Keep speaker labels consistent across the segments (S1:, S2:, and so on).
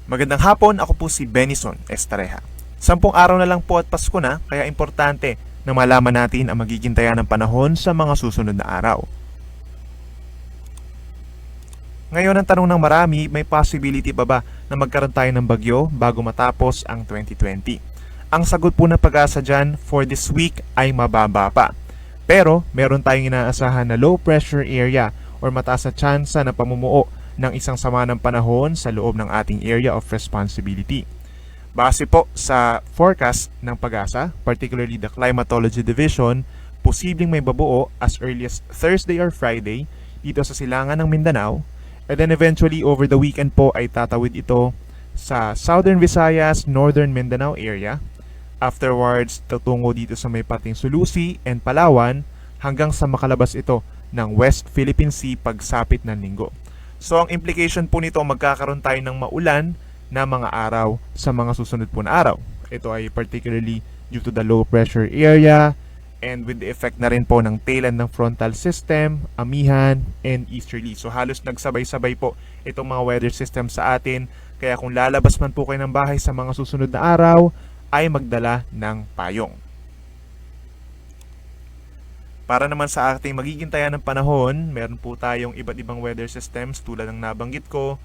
S1: Magandang hapon, ako po si Benison Estareja. 10 araw na lang po at Pasko na, kaya importante na malaman natin ang magiging taya ng panahon sa mga susunod na araw. Ngayon ang tanong ng marami, may possibility ba na magkaroon tayo ng bagyo bago matapos ang 2020? Ang sagot po ng Pag-asa dyan for this week ay mababa pa. Pero meron tayong inaasahan na low pressure area or mataas na tsansa na pamumuo ng isang sama ng panahon sa loob ng ating area of responsibility. Base po sa forecast ng Pag-asa, particularly the Climatology Division, posibleng may babuo as early as Thursday or Friday dito sa silangan ng Mindanao, and then eventually over the weekend po ay tatawid ito sa Southern Visayas, Northern Mindanao area. Afterwards, tutungo dito sa may pating Sulusi and Palawan hanggang sa makalabas ito ng West Philippine Sea pagsapit ng linggo. So ang implication po nito, magkakaroon tayo ng maulan na mga araw sa mga susunod po na araw. Ito ay particularly due to the low pressure area and with the effect na rin po ng tail end ng frontal system, amihan, and easterly. So halos nagsabay-sabay po itong mga weather system sa atin. Kaya kung lalabas man po kayo ng bahay sa mga susunod na araw, ay magdala ng payong. Para naman sa ating magiging taya ng panahon, meron po tayong iba't ibang weather systems tulad ng nabanggit ko.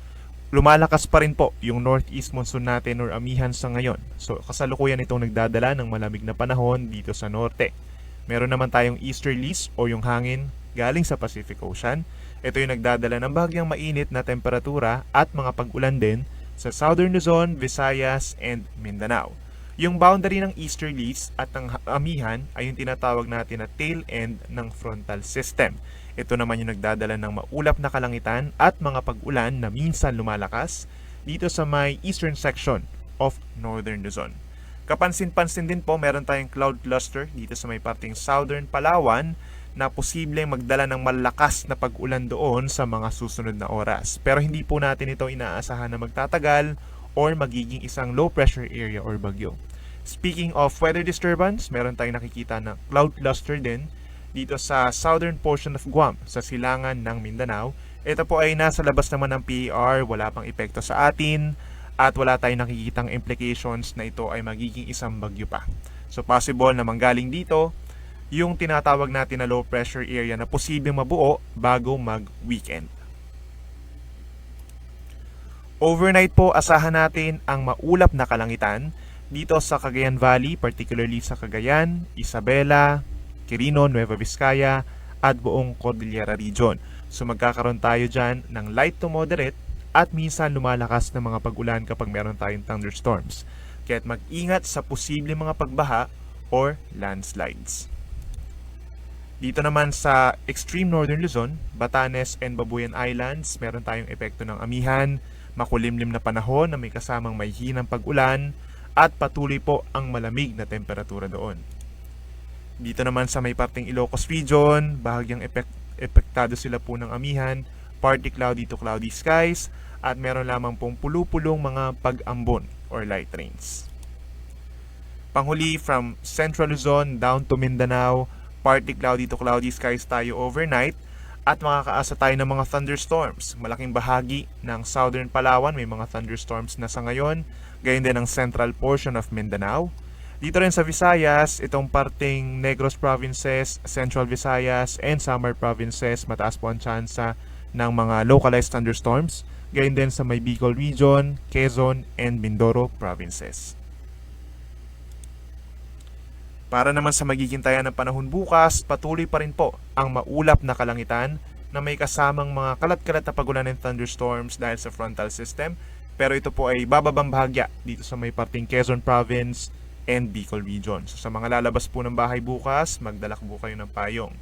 S1: Lumalakas pa rin po yung northeast monsoon natin or amihan sa ngayon. So kasalukuyan itong nagdadala ng malamig na panahon dito sa norte. Meron naman tayong easterlies o yung hangin galing sa Pacific Ocean. Ito yung nagdadala ng bahagyang mainit na temperatura at mga pag-ulan din sa Southern Luzon, Visayas, and Mindanao. Yung boundary ng easterlies at ng amihan ay yung tinatawag natin na tail end ng frontal system. Ito naman yung nagdadala ng maulap na kalangitan at mga pag-ulan na minsan lumalakas dito sa may eastern section of Northern Luzon. Kapansin-pansin din po, meron tayong cloud cluster dito sa may parting Southern Palawan na posibleng magdala ng malakas na pag-ulan doon sa mga susunod na oras. Pero hindi po natin ito inaasahan na magtatagal or magiging isang low pressure area or bagyo. Speaking of weather disturbance, meron tayong nakikita na cloud cluster din dito sa southern portion of Guam, sa silangan ng Mindanao. Ito po ay nasa labas naman ng PER, wala pang epekto sa atin, at wala tayong nakikitang implications na ito ay magiging isang bagyo pa. So possible na manggaling dito yung tinatawag natin na low pressure area na posibleng mabuo bago mag-weekend. Overnight po, asahan natin ang maulap na kalangitan dito sa Cagayan Valley, particularly sa Cagayan, Isabela, Quirino, Nueva Vizcaya, at buong Cordillera Region. So magkakaroon tayo dyan ng light to moderate at minsan lumalakas na mga pag-ulan kapag meron tayong thunderstorms. Kaya't mag-ingat sa posibleng mga pagbaha or landslides. Dito naman sa extreme northern Luzon, Batanes and Babuyan Islands, meron tayong epekto ng amihan, makulimlim na panahon na may kasamang may hinang pag-ulan, at patuloy po ang malamig na temperatura doon. Dito naman sa may parting Ilocos Region, bahagyang epektado sila po ng amihan, partly cloudy to cloudy skies, at meron lamang pong pulu-pulong mga pag-ambon or light rains. Panghuli, from Central Luzon down to Mindanao, partly cloudy to cloudy skies tayo overnight, at makakaasa tayo ng mga thunderstorms. Malaking bahagi ng Southern Palawan may mga thunderstorms na sa ngayon, gayon din ang central portion of Mindanao. Dito rin sa Visayas, itong parting Negros Provinces, Central Visayas, and Samar Provinces, mataas po ang tsansa ng mga localized thunderstorms. Gayon din sa may Bicol Region, Quezon, and Mindoro Provinces. Para naman sa magiging taya ng panahon bukas, patuloy pa rin po ang maulap na kalangitan na may kasamang mga kalat-kalat na pagulan ng thunderstorms dahil sa frontal system. Pero ito po ay bababang bahagya dito sa may parting Quezon Province and Bicol Region. So sa mga lalabas po ng bahay bukas, magdala po kayo ng payong.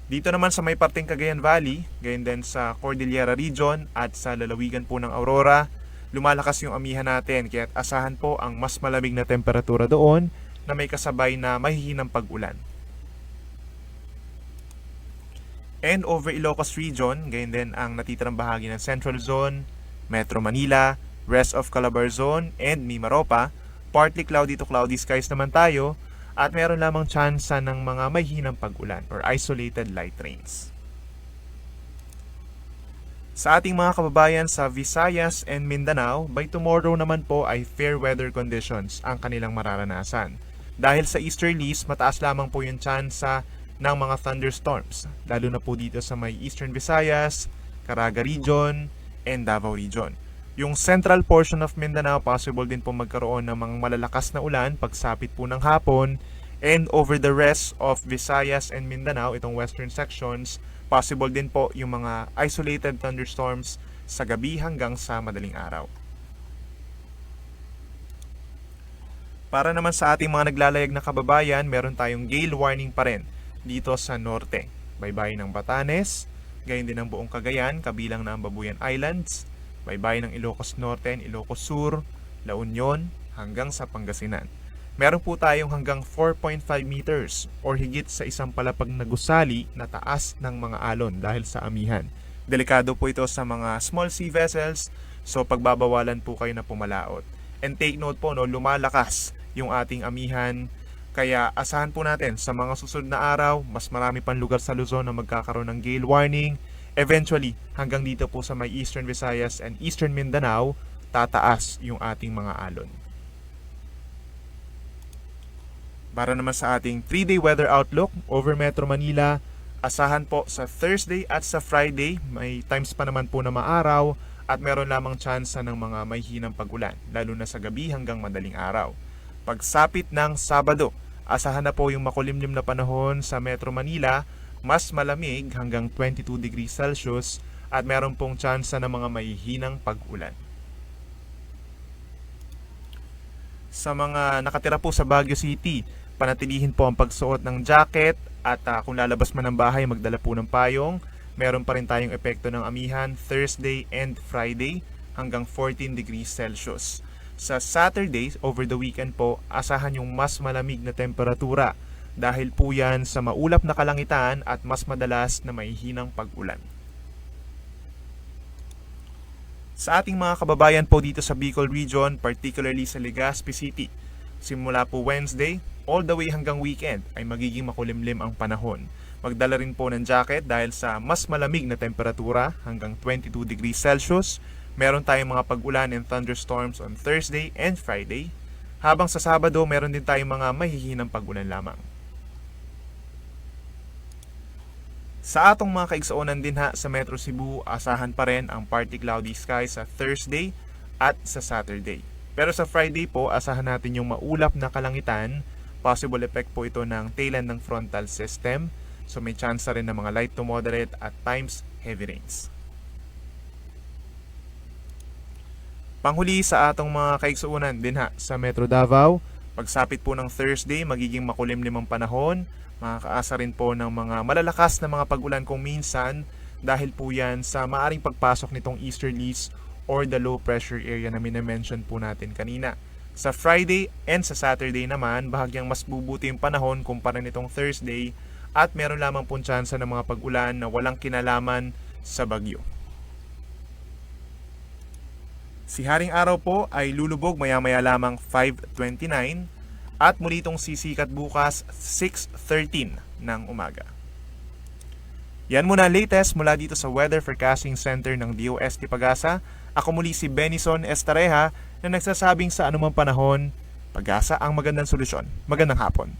S1: Dito naman sa may parting Cagayan Valley, gayon din sa Cordillera Region at sa lalawigan po ng Aurora, lumalakas yung amihan natin, kaya asahan po ang mas malamig na temperatura doon na may kasabay na mahihinang pag-ulan. And over Ilocos Region, gayon din ang natitirang bahagi ng Central Zone, Metro Manila, rest of Calabar Zone, and Mimaropa, partly cloudy to cloudy skies naman tayo, at meron lamang tsansa ng mga mahihinang pag-ulan or isolated light rains. Sa ating mga kababayan sa Visayas and Mindanao, by tomorrow naman po ay fair weather conditions ang kanilang mararanasan. Dahil sa easterlies, mataas lamang po yung tsansa ng mga thunderstorms, lalo na po dito sa may Eastern Visayas, Caraga Region, and Davao Region. Yung central portion of Mindanao, possible din po magkaroon ng mga malalakas na ulan pagsapit po ng hapon, and over the rest of Visayas and Mindanao, itong western sections, possible din po yung mga isolated thunderstorms sa gabi hanggang sa madaling araw. Para naman sa ating mga naglalayag na kababayan, meron tayong gale warning pa rin dito sa norte. Baybayin ng Batanes, gayon din ang buong Cagayan, kabilang na ang Babuyan Islands, baybayin ng Ilocos Norte and Ilocos Sur, La Union, hanggang sa Pangasinan. Meron po tayong hanggang 4.5 meters or higit sa isang palapag na gusali na taas ng mga alon dahil sa amihan. Delikado po ito sa mga small sea vessels, so pagbabawalan po kayo na pumalaot. And take note po, no, lumalakas yung ating amihan, kaya asahan po natin sa mga susunod na araw, mas marami pang lugar sa Luzon na magkakaroon ng gale warning. Eventually, hanggang dito po sa may Eastern Visayas and Eastern Mindanao, tataas yung ating mga alon. Para naman sa ating 3-day weather outlook over Metro Manila, asahan po sa Thursday at sa Friday, may times pa naman po na maaraw at meron lamang tsansa ng mga may hinang pag-ulan, lalo na sa gabi hanggang madaling araw. Pagsapit ng Sabado, asahan na po yung makulimlim na panahon sa Metro Manila, mas malamig hanggang 22 degrees Celsius at meron pong tsansa ng mga may hinang pag-ulan. Sa mga nakatira po sa Baguio City, panatilihin po ang pagsuot ng jacket at kung lalabas man ng bahay, magdala po ng payong. Meron pa rin tayong epekto ng amihan Thursday and Friday hanggang 14 degrees Celsius. Sa Saturday, over the weekend po, asahan yung mas malamig na temperatura dahil po yan sa maulap na kalangitan at mas madalas na may hinang pag-ulan. Sa ating mga kababayan po dito sa Bicol Region, particularly sa Legazpi City, simula po Wednesday, all the way hanggang weekend ay magiging makulimlim ang panahon. Magdala rin po ng jacket dahil sa mas malamig na temperatura hanggang 22 degrees Celsius. Meron tayong mga pag-ulan and thunderstorms on Thursday and Friday. Habang sa Sabado, meron din tayong mga mahihinang pag-ulan lamang. Sa atong mga kaigsuonan din sa Metro Cebu, asahan pa rin ang partly cloudy sky sa Thursday at sa Saturday. Pero sa Friday po, asahan natin yung maulap na kalangitan. Possible effect po ito ng tail end ng frontal system. So may chance rin ng mga light to moderate at times heavy rains. Panghuli sa atong mga kaigsuonan din sa Metro Davao, pagsapit po ng Thursday, magiging makulimlim ang panahon. Makakaasa rin po ng mga malalakas na mga pag-ulan kung minsan dahil po yan sa maaring pagpasok nitong easterlies or the low pressure area na minamention po natin kanina. Sa Friday and sa Saturday naman, bahagyang mas bubuti yung panahon kumpara nitong Thursday at meron lamang pong tsansa ng mga pag-ulan na walang kinalaman sa bagyo. Si Haring Araw po ay lulubog maya-maya lamang 5:29 at muli itong sisikat bukas 6:13 ng umaga. Yan muna latest mula dito sa Weather Forecasting Center ng DOST Pag-asa. Ako muli si Benison Estareja na nagsasabing sa anumang panahon, Pag-asa ang magandang solusyon. Magandang hapon.